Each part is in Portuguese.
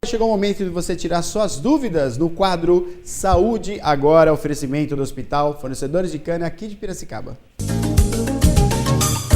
chegou o momento de você tirar suas dúvidas no quadro Saúde Agora, oferecimento do Hospital Fornecedores de Cana aqui de Piracicaba.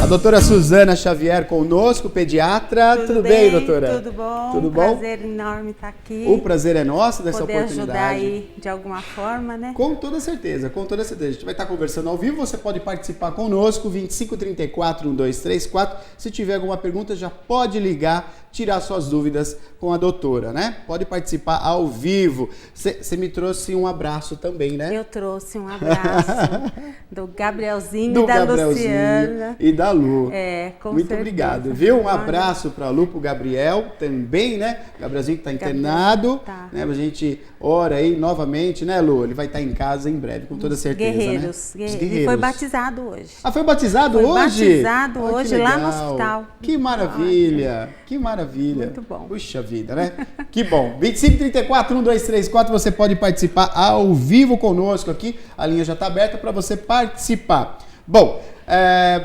A doutora Suzana Xavier conosco, pediatra. Tudo bem, doutora? Tudo bom. Tudo bom? Um prazer enorme estar aqui. O prazer é nosso dessa poder oportunidade. Ajudar aí de alguma forma, né? Com toda certeza, com toda certeza. A gente vai estar conversando ao vivo, você pode participar conosco, 2534-1234. Se tiver alguma pergunta, já pode ligar, tirar suas dúvidas com a doutora, né? Pode participar ao vivo. Você me trouxe um abraço também, né? Eu trouxe um abraço do Gabrielzinho e da Luciana. E da Lu. Com Muito certeza. obrigado, viu? Um abraço para a Lu, para o Gabriel também, né? Gabrielzinho que está internado. Tá. Né? A gente ora aí novamente, né, Lu? Ele vai estar em casa em breve, com toda certeza, Guerreiros. né? Os Guerreiros. E foi batizado hoje. Ah, foi batizado foi hoje? Batizado hoje lá no hospital. Que maravilha, que maravilha. Muito bom. Puxa vida, né? Que bom. 2534-1234, você pode participar ao vivo conosco aqui. A linha já está aberta para você participar. Bom,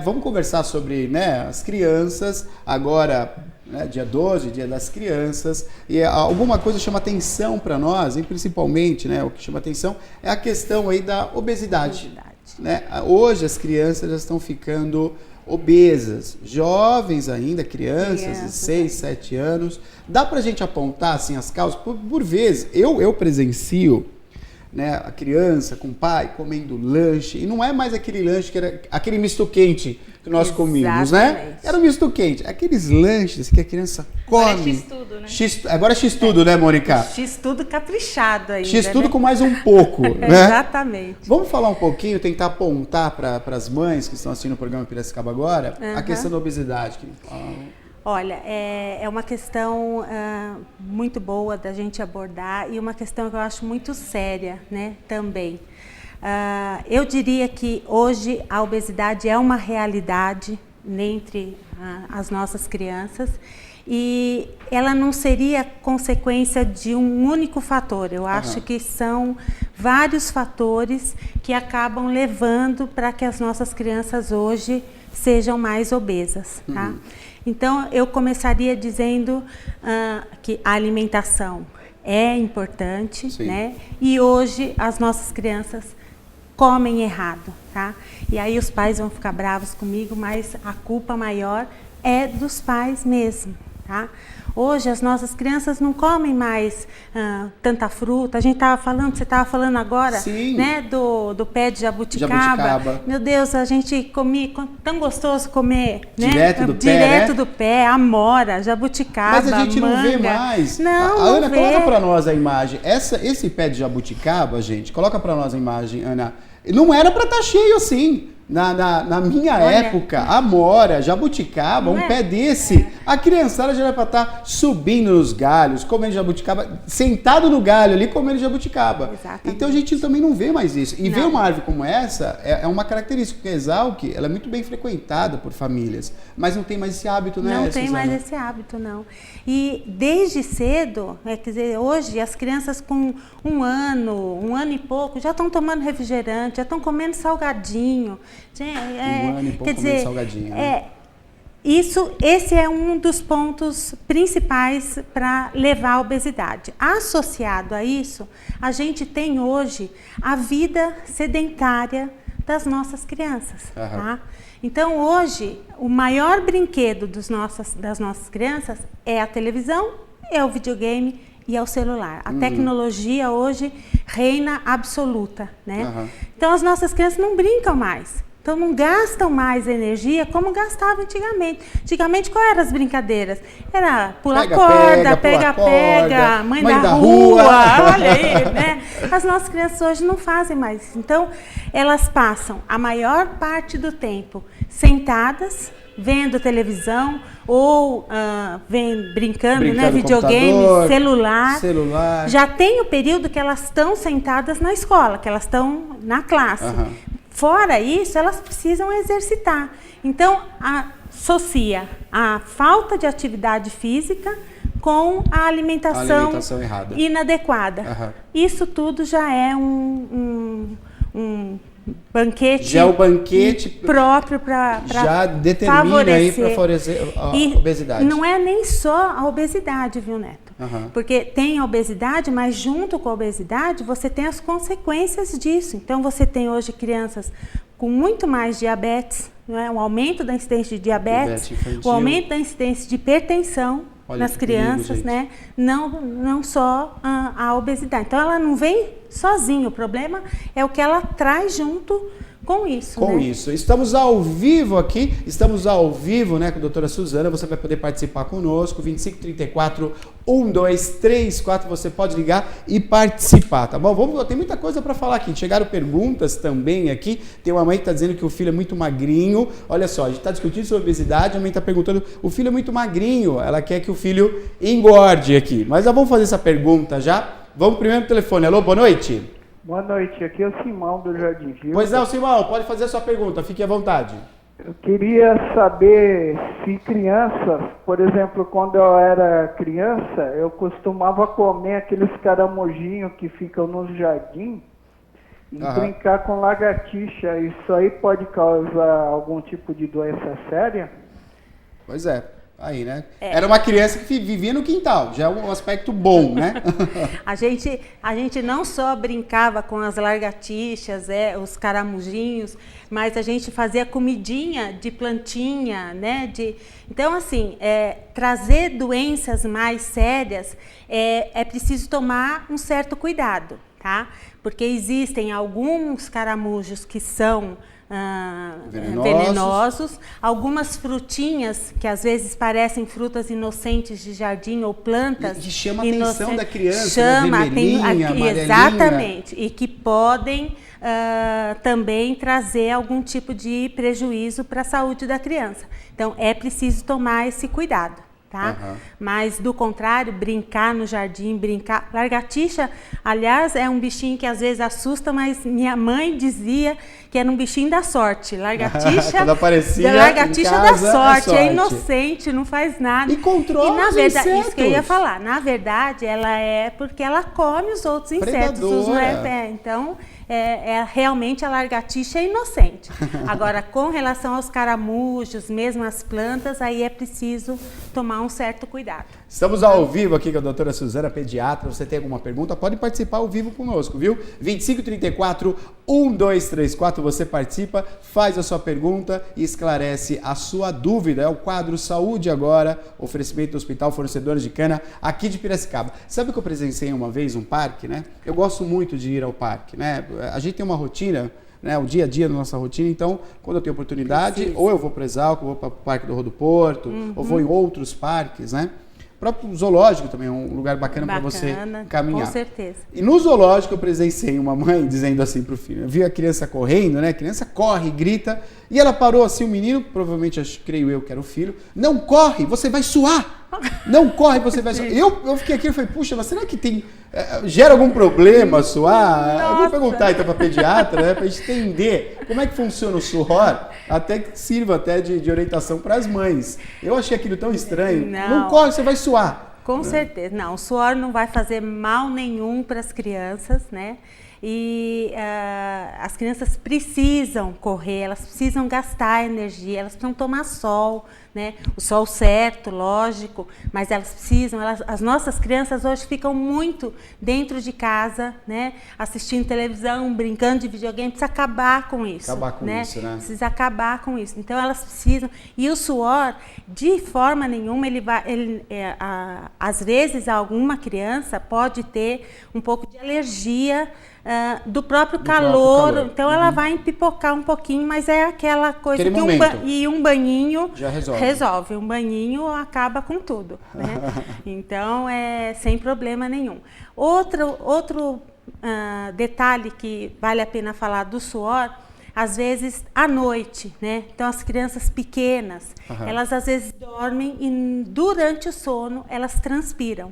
vamos conversar sobre, né, as crianças. Agora, né, dia 12, dia das crianças. E alguma coisa chama atenção para nós, e principalmente, né, o que chama atenção é a questão aí da obesidade. Né? Hoje as crianças já estão ficando obesas, jovens ainda, crianças de 6, 7 anos. Dá pra gente apontar assim as causas? Por vezes, eu presencio, né, a criança com o pai comendo lanche, e não é mais aquele lanche que era aquele misto quente que nós comíamos, né? Era um misto quente. Aqueles lanches que a criança come. Agora é X-tudo, né? Agora é X-tudo, né, Mônica? X-tudo caprichado ainda, X-tudo, né? com mais um pouco, né? Exatamente. Vamos falar um pouquinho, tentar apontar para as mães que estão assistindo o programa Piracicaba agora, a questão da obesidade. Olha, é uma questão muito boa da gente abordar e uma questão que eu acho muito séria, né, também. Eu diria que hoje a obesidade é uma realidade entre as nossas crianças e ela não seria consequência de um único fator. Eu acho que são vários fatores que acabam levando para que as nossas crianças hoje sejam mais obesas, tá? Então, eu começaria dizendo que a alimentação é importante, né? E hoje as nossas crianças comem errado, tá? E aí os pais vão ficar bravos comigo, mas a culpa maior é dos pais mesmo, tá? Hoje as nossas crianças não comem mais tanta fruta. A gente estava falando, você estava falando agora, né, do pé de jabuticaba. Meu Deus, a gente comia, tão gostoso comer, né? Direto do pé, amora, jabuticaba, mas a gente manga. não vê mais. Não, Ana, vê. coloca para nós a imagem. Esse pé de jabuticaba, gente, coloca para nós a imagem, Ana. Não era para estar cheio assim. Na minha época, amora, jabuticaba, um pé desse, a criançada já era para estar subindo nos galhos, comendo jabuticaba, sentado no galho ali, comendo jabuticaba. Exatamente. Então a gente também não vê mais isso. E ver uma árvore como essa é uma característica, porque a Exalc, ela é muito bem frequentada por famílias, mas não tem mais esse hábito, né, Não tem Suzana? mais esse hábito, não. E desde cedo, quer dizer, hoje as crianças com um ano e pouco, já estão tomando refrigerante, já estão comendo salgadinho. Um ano e pouco comendo salgadinho, né? Esse é um dos pontos principais para levar à obesidade. Associado a isso, a gente tem hoje a vida sedentária das nossas crianças. Tá? Então, hoje, o maior brinquedo das nossas crianças é a televisão, é o videogame e é o celular. A tecnologia hoje reina absoluta, né? Então, as nossas crianças não brincam mais. Então, não gastam mais energia como gastavam antigamente. Antigamente, quais eram as brincadeiras? Era pular corda, pega-pega, mãe da rua. Olha aí, né? As nossas crianças hoje não fazem mais isso. Então, elas passam a maior parte do tempo sentadas, vendo televisão ou brincando, né? Videogame, celular. Já tem o período que elas estão sentadas na escola, que elas estão na classe. Fora isso, elas precisam exercitar. Então, associa a falta de atividade física com a alimentação inadequada. Isso tudo já é um banquete, já é o banquete próprio para já determina aí para favorecer a obesidade. Não é nem só a obesidade, viu, Neto? Porque tem a obesidade, mas junto com a obesidade você tem as consequências disso. Então você tem hoje crianças com muito mais diabetes, né? Um aumento da incidência de diabetes, o aumento da incidência de hipertensão nas crianças, né? Não só a obesidade. Então ela não vem sozinha, o problema é o que ela traz junto com isso. Com isso. Estamos ao vivo aqui, né, com a doutora Suzana, você vai poder participar conosco, 2534-1234, você pode ligar e participar, tá bom? Tem muita coisa para falar aqui, chegaram perguntas também aqui, tem uma mãe que está dizendo que o filho é muito magrinho, olha só, a gente está discutindo sobre obesidade, a mãe está perguntando, o filho é muito magrinho, ela quer que o filho engorde aqui, mas já vamos fazer essa pergunta já, vamos primeiro no telefone, alô, boa noite. Boa noite, aqui é o Simão do Jardim Gil. Pois não, Simão, pode fazer a sua pergunta, fique à vontade. Eu queria saber se crianças, por exemplo, quando eu era criança, eu costumava comer aqueles caramujinhos que ficam no jardim e brincar com lagartixa. Isso aí pode causar algum tipo de doença séria? Pois é. Aí, né? Era uma criança que vivia no quintal, já é um aspecto bom, né? A gente não só brincava com as lagartixas, os caramujinhos, mas a gente fazia comidinha de plantinha, né? Então, assim, trazer doenças mais sérias é preciso tomar um certo cuidado, tá? Porque existem alguns caramujos que são venenosos, algumas frutinhas que às vezes parecem frutas inocentes de jardim ou plantas que chama a atenção da criança, vermelhinha, amarelinha. Exatamente, e que podem também trazer algum tipo de prejuízo para a saúde da criança. Então é preciso tomar esse cuidado. Tá? Mas do contrário, brincar no jardim, lagartixa, aliás, é um bichinho que às vezes assusta, mas minha mãe dizia que era um bichinho da sorte. Lagartixa, lagartixa da sorte, é inocente, não faz nada. E controla na verdade, os insetos. Isso que eu ia falar, na verdade, ela é porque ela come os outros insetos. Então, realmente a lagartixa é inocente. Agora, com relação aos caramujos, mesmo as plantas, aí é preciso tomar um certo cuidado. Estamos ao vivo aqui com a doutora Suzana, pediatra. Você tem alguma pergunta? Pode participar ao vivo conosco, viu? 2534-1234, você participa, faz a sua pergunta e esclarece a sua dúvida. É o quadro Saúde Agora, oferecimento do Hospital Fornecedores de Cana, aqui de Piracicaba. Sabe que eu presenciei uma vez um parque, né? Eu gosto muito de ir ao parque, né? A gente tem uma rotina, né, o dia a dia da nossa rotina, então, quando eu tenho oportunidade, ou eu vou para o Exalco, ou vou para o Parque do Rodo Porto, ou vou em outros parques, né? O próprio zoológico também é um lugar bacana para você caminhar. Com certeza. E no zoológico eu presenciei uma mãe dizendo assim para o filho, eu vi a criança correndo, né? A criança corre, grita, e ela parou assim, o menino, provavelmente, creio eu que era o filho, não corre, você vai suar. Não corre, você vai suar. Eu fiquei aqui e falei, puxa, mas será que gera algum problema suar? Nossa. Eu vou perguntar então para a pediatra, né, para a gente entender como é que funciona o suor, até que sirva até de orientação para as mães. Eu achei aquilo tão estranho. Não corre, você vai suar. Com certeza. Não, o suor não vai fazer mal nenhum para as crianças, né? E as crianças precisam correr, elas precisam gastar energia, elas precisam tomar sol, né? O sol certo, lógico, mas elas precisam, as nossas crianças hoje ficam muito dentro de casa, né? Assistindo televisão, brincando de videogame, precisa acabar com isso. Precisa acabar com isso. Então elas precisam, e o suor, de forma nenhuma, às vezes alguma criança pode ter um pouco de alergia do próprio calor. Então ela vai empipocar um pouquinho, mas é aquela coisa que um banhinho já resolve. Um banhinho acaba com tudo, né? Então é sem problema nenhum. Outro detalhe que vale a pena falar do suor, às vezes à noite, né? Então as crianças pequenas, elas às vezes dormem e durante o sono elas transpiram.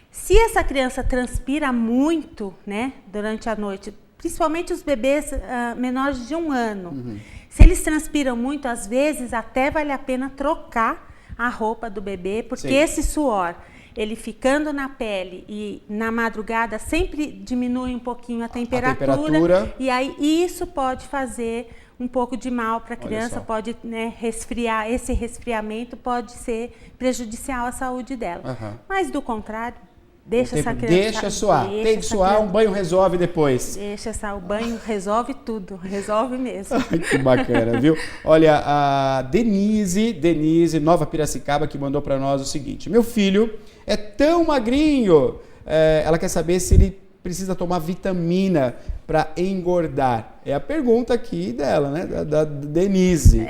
Se essa criança transpira muito, né, durante a noite, principalmente os bebês menores de 1 ano, se eles transpiram muito, às vezes até vale a pena trocar a roupa do bebê, porque esse suor, ele ficando na pele e na madrugada sempre diminui um pouquinho a temperatura. E aí isso pode fazer um pouco de mal para a criança, pode, né, resfriar, esse resfriamento pode ser prejudicial à saúde dela. Mas do contrário, deixa essa criança... Deixa suar, tem que suar, um banho resolve depois. O banho resolve tudo, resolve mesmo. Que bacana, viu? Olha, a Denise, Nova Piracicaba, que mandou para nós o seguinte: meu filho é tão magrinho, ela quer saber se ele precisa tomar vitamina para engordar. É a pergunta aqui dela, né? Da Denise.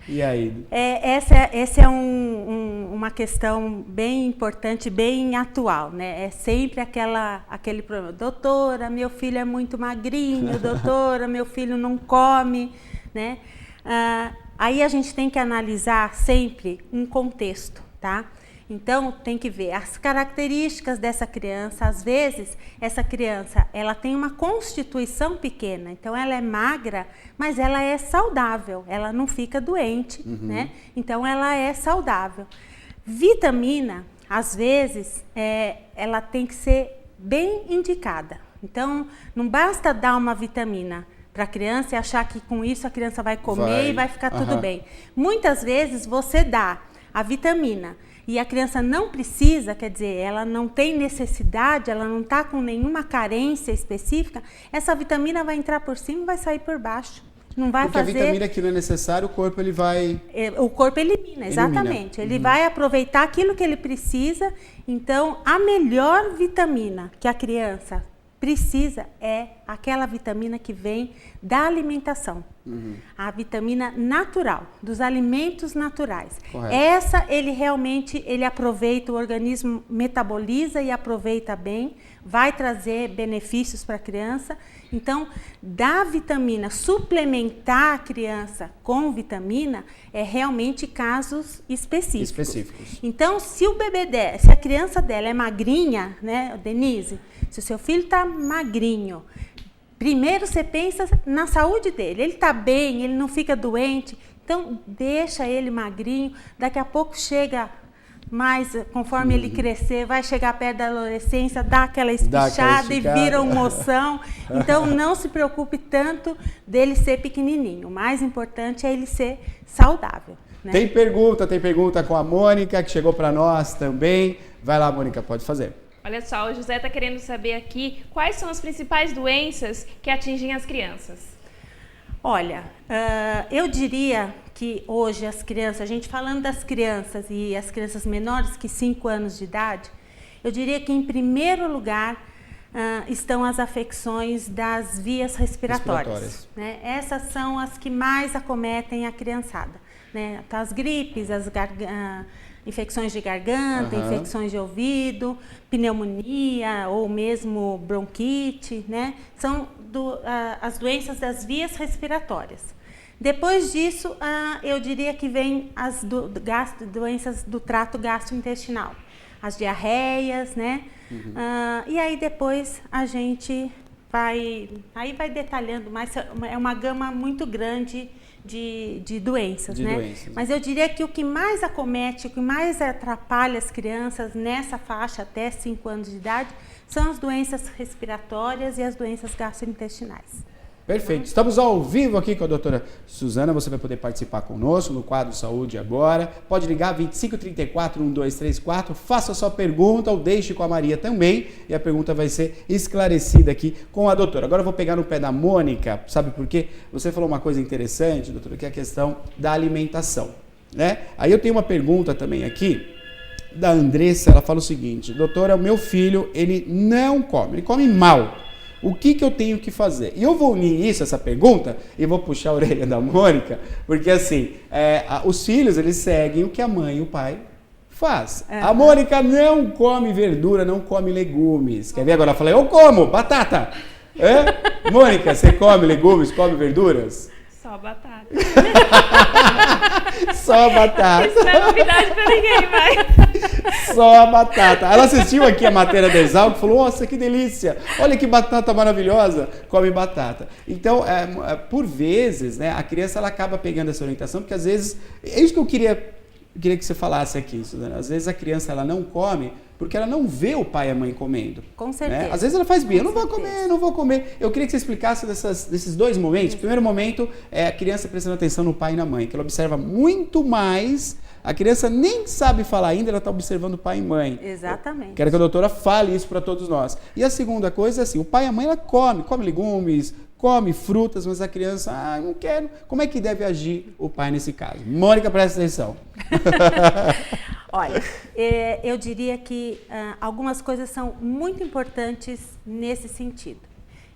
E aí? Essa é uma questão bem importante, bem atual, né? É sempre aquele problema. Doutora, meu filho é muito magrinho, doutora, meu filho não come, né? Aí a gente tem que analisar sempre um contexto, tá? Então, tem que ver as características dessa criança. Às vezes, essa criança, ela tem uma constituição pequena. Então, ela é magra, mas ela é saudável. Ela não fica doente, né? Então, ela é saudável. Vitamina, às vezes, ela tem que ser bem indicada. Então, não basta dar uma vitamina para a criança e achar que com isso a criança vai comer e vai ficar tudo bem. Muitas vezes, você dá a vitamina e a criança não precisa, quer dizer, ela não tem necessidade, ela não está com nenhuma carência específica, essa vitamina vai entrar por cima e vai sair por baixo. Não vai Porque a vitamina que não é necessária, o corpo ele vai... O corpo elimina, exatamente. Ele vai aproveitar aquilo que ele precisa. Então, a melhor vitamina que a criança precisa é aquela vitamina que vem da alimentação. A vitamina natural, dos alimentos naturais. Correto. Essa ele aproveita, o organismo metaboliza e aproveita bem, vai trazer benefícios para a criança. Então, dar vitamina, suplementar a criança com vitamina é realmente casos específicos. Então, se a criança dela é magrinha, né, Denise, se o seu filho está magrinho, primeiro você pensa na saúde dele. Ele está bem, ele não fica doente, então deixa ele magrinho. Daqui a pouco chega mais, conforme ele crescer, vai chegar perto da adolescência, dá aquela espichada e vira um moção. Então não se preocupe tanto dele ser pequenininho. O mais importante é ele ser saudável, né? Tem pergunta com a Mônica, que chegou para nós também. Vai lá, Mônica, pode fazer. Olha só, o José está querendo saber aqui quais são as principais doenças que atingem as crianças. Olha, eu diria que hoje as crianças, a gente falando das crianças e as crianças menores que 5 anos de idade, eu diria que em primeiro lugar estão as afecções das vias respiratórias. Né? Essas são as que mais acometem a criançada, né? Então, as gripes, infecções de garganta, infecções de ouvido, pneumonia ou mesmo bronquite, né? São as doenças das vias respiratórias. Depois disso, eu diria que vem as doenças do trato gastrointestinal, as diarreias, né? E aí depois a gente vai detalhando mais, é uma gama muito grande de doenças, né? Mas eu diria que o que mais acomete, o que mais atrapalha as crianças nessa faixa até 5 anos de idade são as doenças respiratórias e as doenças gastrointestinais. Perfeito. Estamos ao vivo aqui com a doutora Suzana. Você vai poder participar conosco no quadro Saúde Agora. Pode ligar 2534-1234. Faça a sua pergunta ou deixe com a Maria também. E a pergunta vai ser esclarecida aqui com a doutora. Agora eu vou pegar no pé da Mônica. Sabe por quê? Você falou uma coisa interessante, doutora, que é a questão da alimentação, né? Aí eu tenho uma pergunta também aqui da Andressa. Ela fala o seguinte: doutora, o meu filho, ele não come, ele come mal. O que eu tenho que fazer? E eu vou unir essa pergunta, e vou puxar a orelha da Mônica, porque assim, os filhos, eles seguem o que a mãe e o pai faz. A Mônica não come verdura, não come legumes. Quer ver agora? Ela fala, eu como batata. Mônica, você come legumes, come verduras? Só batata. Só batata. Isso não é novidade pra ninguém, vai. Só a batata. Ela assistiu aqui a matéria da Exalc e falou, nossa, que delícia. Olha que batata maravilhosa. Come batata. Então, por vezes, né, a criança ela acaba pegando essa orientação, porque às vezes, é isso que eu queria eu queria que você falasse aqui, Suzana. Às vezes a criança ela não come porque ela não vê o pai e a mãe comendo. Com certeza. Né? Às vezes ela faz bem, eu não vou comer, não vou comer. Eu queria que você explicasse desses dois momentos. O primeiro momento é a criança prestando atenção no pai e na mãe, que ela observa muito mais. A criança nem sabe falar ainda, ela está observando o pai e mãe. Exatamente. Quero que a doutora fale isso para todos nós. E a segunda coisa é assim, o pai e a mãe ela come legumes, come frutas, mas a criança, não quero. Como é que deve agir o pai nesse caso? Mônica, presta atenção. Olha, eu diria que algumas coisas são muito importantes nesse sentido.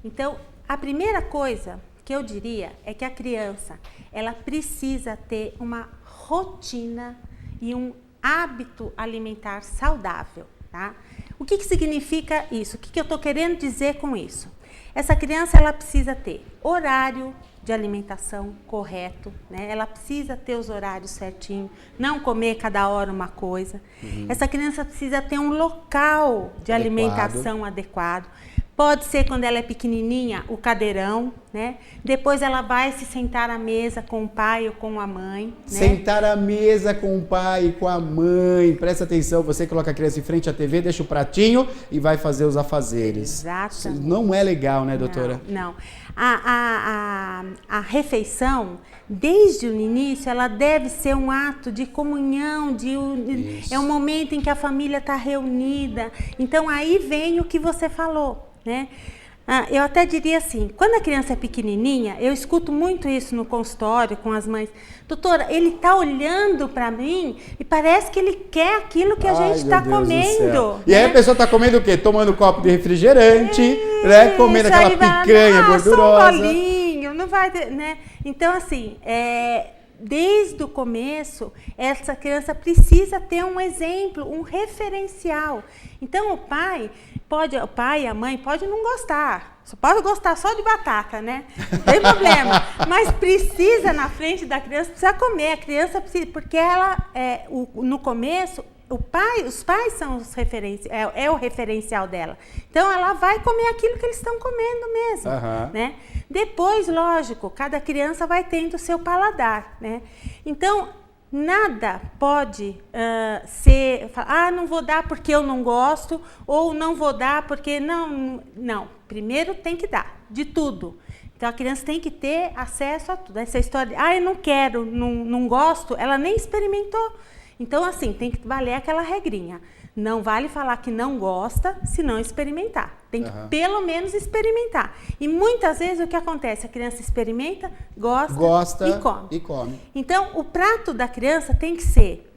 Então, a primeira coisa que eu diria é que a criança, ela precisa ter uma rotina e um hábito alimentar saudável, tá? O que significa isso? O que eu estou querendo dizer com isso? Essa criança, ela precisa ter horário de alimentação correto, né? Ela precisa ter os horários certinho, não comer cada hora uma coisa. Essa criança precisa ter um local de alimentação adequado. Pode ser, quando ela é pequenininha, o cadeirão, né? Depois ela vai se sentar à mesa com o pai ou com a mãe. Né? Sentar à mesa com o pai e com a mãe. Presta atenção, você coloca a criança em frente à TV, deixa o pratinho e vai fazer os afazeres. Exato. Não é legal, né, doutora? Não. A refeição, desde o início, ela deve ser um ato de comunhão, é um momento em que a família está reunida. Então, aí vem o que você falou. Né? Eu até diria assim, quando a criança é pequenininha, eu escuto muito isso no consultório com as mães. Doutora, ele está olhando para mim e parece que ele quer aquilo que a gente está comendo. Né? E aí a pessoa está comendo o quê? Tomando um copo de refrigerante, né? Comendo aquela picanha gordurosa. Só um bolinho, não vai ter, né? Então, assim, desde o começo, essa criança precisa ter um exemplo, um referencial. Então, o pai e a mãe pode não gostar, pode gostar só de batata, né? Não tem problema, mas precisa na frente da criança, precisa comer, a criança precisa, porque ela, no começo, os pais são os o referencial dela. Então, ela vai comer aquilo que eles estão comendo mesmo, né? Depois, lógico, cada criança vai tendo o seu paladar, né? Então, nada pode ser, não vou dar porque eu não gosto, ou não vou dar porque não. Primeiro tem que dar, de tudo. Então, a criança tem que ter acesso a tudo. Essa história de, eu não quero, não gosto, ela nem experimentou. Então, assim, tem que valer aquela regrinha. Não vale falar que não gosta se não experimentar. Tem que pelo menos experimentar. E muitas vezes o que acontece? A criança experimenta, gosta e come. Então, o prato da criança tem que ser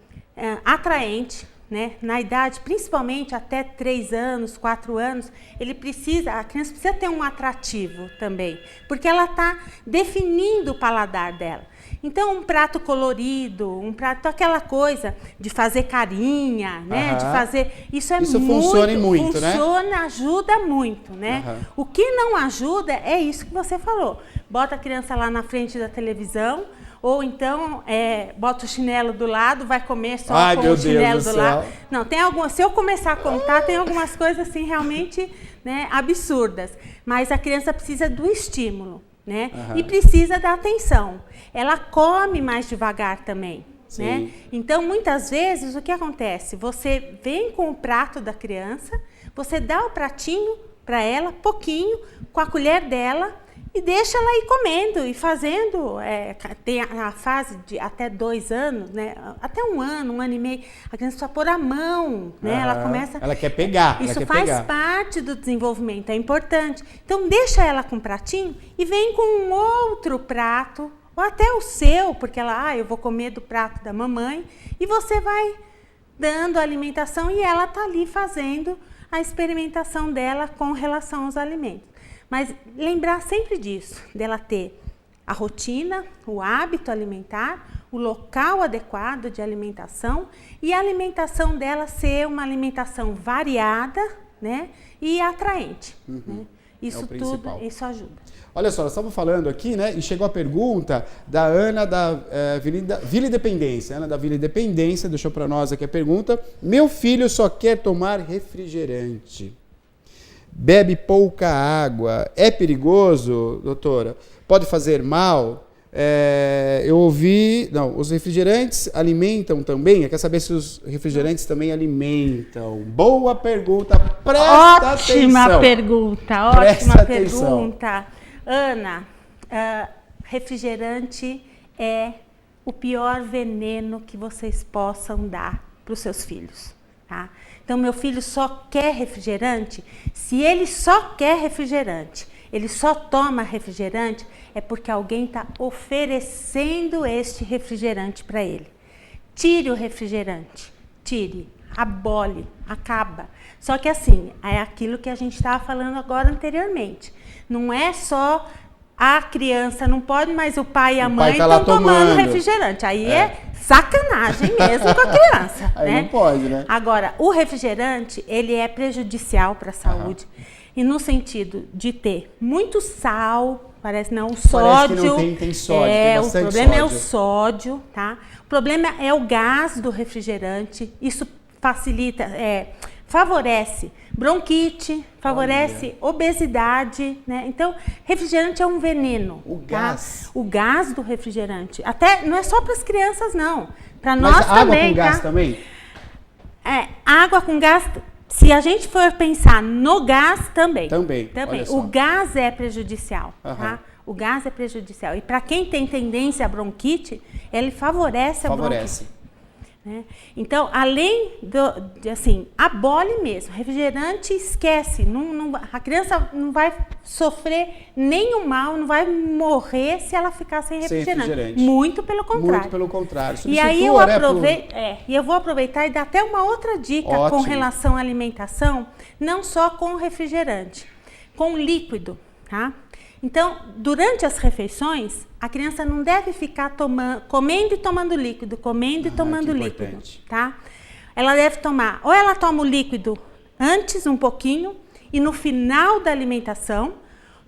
atraente, né? Na idade, principalmente até 3 anos, 4 anos, a criança precisa ter um atrativo também, porque ela está definindo o paladar dela. Então, um prato colorido, aquela coisa de fazer carinha, né? De fazer, isso funciona muito, né? Ajuda muito, né? O que não ajuda é isso que você falou. Bota a criança lá na frente da televisão, ou então bota o chinelo do lado, vai comer só com o chinelo do lado. Não, se eu começar a contar, tem algumas coisas assim realmente, né, absurdas. Mas a criança precisa do estímulo, né? E precisa da atenção. Ela come mais devagar também, né? Então, muitas vezes, o que acontece? Você vem com o prato da criança, você dá o pratinho para ela, pouquinho, com a colher dela, e deixa ela ir comendo e fazendo. Tem a fase de até 2 anos, né? Até 1 ano, 1 ano e meio, a criança precisa pôr a mão, né? Ela começa. Ela quer pegar. Isso faz parte do desenvolvimento, é importante. Então, deixa ela com um pratinho e vem com um outro prato, ou até o seu, porque ela, eu vou comer do prato da mamãe, e você vai dando a alimentação e ela está ali fazendo a experimentação dela com relação aos alimentos. Mas lembrar sempre disso, dela ter a rotina, o hábito alimentar, o local adequado de alimentação e a alimentação dela ser uma alimentação variada, né, e atraente. Né? Isso tudo, isso ajuda. Olha só, nós estamos falando aqui, né, e chegou a pergunta da Ana da Vila Independência. Ana da Vila Independência deixou para nós aqui a pergunta. Meu filho só quer tomar refrigerante. Bebe pouca água. É perigoso, doutora? Pode fazer mal? eu ouvi... Não, os refrigerantes alimentam também? Quer saber se os refrigerantes também alimentam? Boa pergunta, presta atenção. Ótima pergunta, ótima pergunta. Ana, refrigerante é o pior veneno que vocês possam dar para os seus filhos, tá? Então, meu filho só quer refrigerante. Se ele só quer refrigerante, ele só toma refrigerante, é porque alguém está oferecendo este refrigerante para ele. Tire o refrigerante, tire, abole, acaba. Só que assim, é aquilo que a gente estava falando agora anteriormente. Não é só a criança, não pode, mas o pai e a mãe estão tomando refrigerante. Aí é sacanagem mesmo com a criança. Aí né? Não pode, né? Agora, o refrigerante, ele é prejudicial para a saúde. E no sentido de ter muito sal, parece não, o sódio. Parece que não tem sódio, tem bastante o problema sódio. é o sódio, tá? O problema é o gás do refrigerante. Isso facilita, favorece bronquite, favorece obesidade, né? Então, refrigerante é um veneno. O tá? gás. O gás do refrigerante. Até não é só para as crianças, não. Para nós água também, com gás tá? também? Água com gás. Se a gente for pensar no gás, também. Também. Olha só. O gás é prejudicial, tá? O gás é prejudicial. E para quem tem tendência à bronquite, ele favorece a bronquite. Né? Então, além de assim, abole mesmo. Refrigerante, esquece. A criança não vai sofrer nenhum mal, não vai morrer se ela ficar sem refrigerante. Muito pelo contrário. Muito pelo contrário. E aí eu eu vou aproveitar e dar até uma outra dica com relação à alimentação, não só com refrigerante, com líquido, tá? Então, durante as refeições, a criança não deve ficar comendo e tomando líquido, comendo e tomando líquido, tá? Ela deve tomar, ou ela toma o líquido antes um pouquinho e no final da alimentação,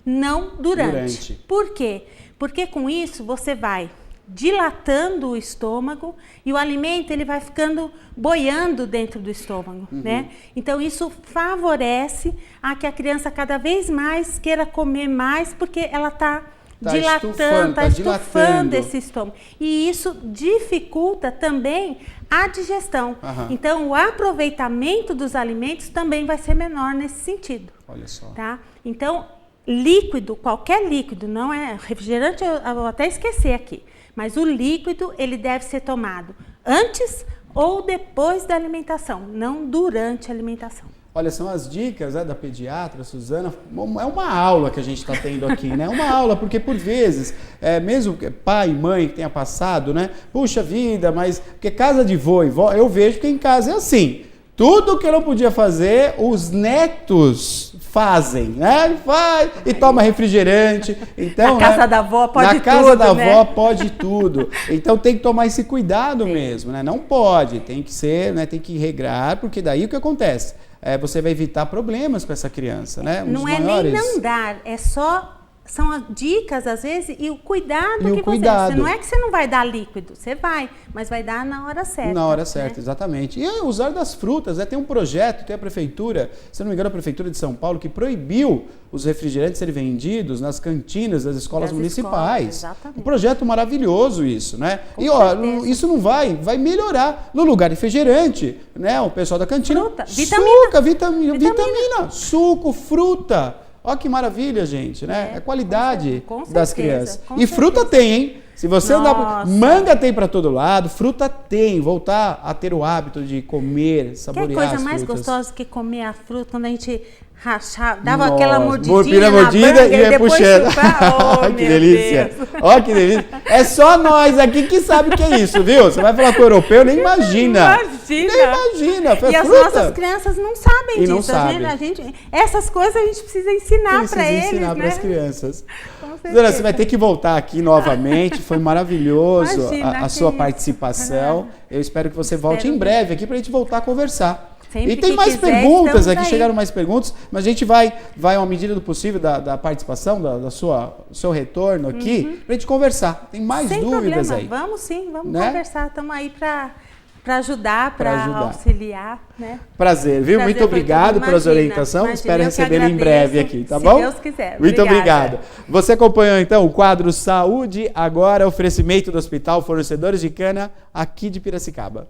não durante. Por quê? Porque com isso você vai dilatando o estômago e o alimento ele vai ficando boiando dentro do estômago, né? Então isso favorece a que a criança cada vez mais queira comer mais porque ela está estufando esse estômago. E isso dificulta também a digestão. Então o aproveitamento dos alimentos também vai ser menor nesse sentido. Olha só. Tá? Então líquido, qualquer líquido, não é refrigerante, eu vou até esquecer aqui. Mas o líquido, ele deve ser tomado antes ou depois da alimentação, não durante a alimentação. Olha, são as dicas da pediatra, Suzana. É uma aula que a gente está tendo aqui, né? Uma aula, porque por vezes, mesmo pai e mãe que tenha passado, né? Puxa vida, mas... Porque casa de vô e vó, eu vejo que em casa é assim. Tudo que eu não podia fazer, os netos fazem, né? Faz e toma refrigerante. Então, na casa da avó pode tudo, na casa da avó pode tudo. Então tem que tomar esse cuidado mesmo, né? Não pode, tem que ser, né? Tem que regrar, porque daí o que acontece? Você vai evitar problemas com essa criança, né? Não é nem não dar, é só... São as dicas, às vezes, e o cuidado que você... Não é que você não vai dar líquido, você vai, mas vai dar na hora certa. Na hora certa, exatamente. E usar das frutas, tem um projeto, tem a prefeitura, se não me engano, a prefeitura de São Paulo, que proibiu os refrigerantes serem vendidos nas cantinas das escolas municipais. Exatamente. Um projeto maravilhoso isso, né? Isso não vai melhorar. No lugar de refrigerante, né? O pessoal da cantina... Fruta, vitamina, suco, fruta... Olha que maravilha, gente, né? É qualidade das crianças. E fruta tem, hein? Se você andar... Manga tem para todo lado, fruta tem. Voltar a ter o hábito de comer, saborear as frutas. Que coisa mais gostosa que comer a fruta quando a gente rachava, dava aquela mordidinha na mordida manga e ia puxando. Oh, que delícia. Olha que delícia. É só nós aqui que sabe o que é isso, viu? Você vai falar com o europeu, nem imagina. Nem imagina. E as nossas crianças não sabem disso. Não sabem. Essas coisas a gente precisa ensinar para eles, ensinar para as crianças. Dona, você vai ter que voltar aqui novamente. Foi maravilhoso a sua participação. Eu espero que você volte em breve aqui para a gente voltar a conversar. Sempre e tem mais perguntas aqui, chegaram mais perguntas, mas a gente vai à medida do possível, da participação, do seu retorno aqui, para a gente conversar. Tem mais dúvidas aí. Vamos sim, vamos conversar. Estamos aí para para ajudar, para auxiliar, né? Prazer, viu? Muito obrigado pelas orientações. Espero recebê-lo em breve aqui, tá bom? Se Deus quiser. Muito obrigado. Você acompanhou então o quadro Saúde Agora, oferecimento do Hospital Fornecedores de Cana aqui de Piracicaba.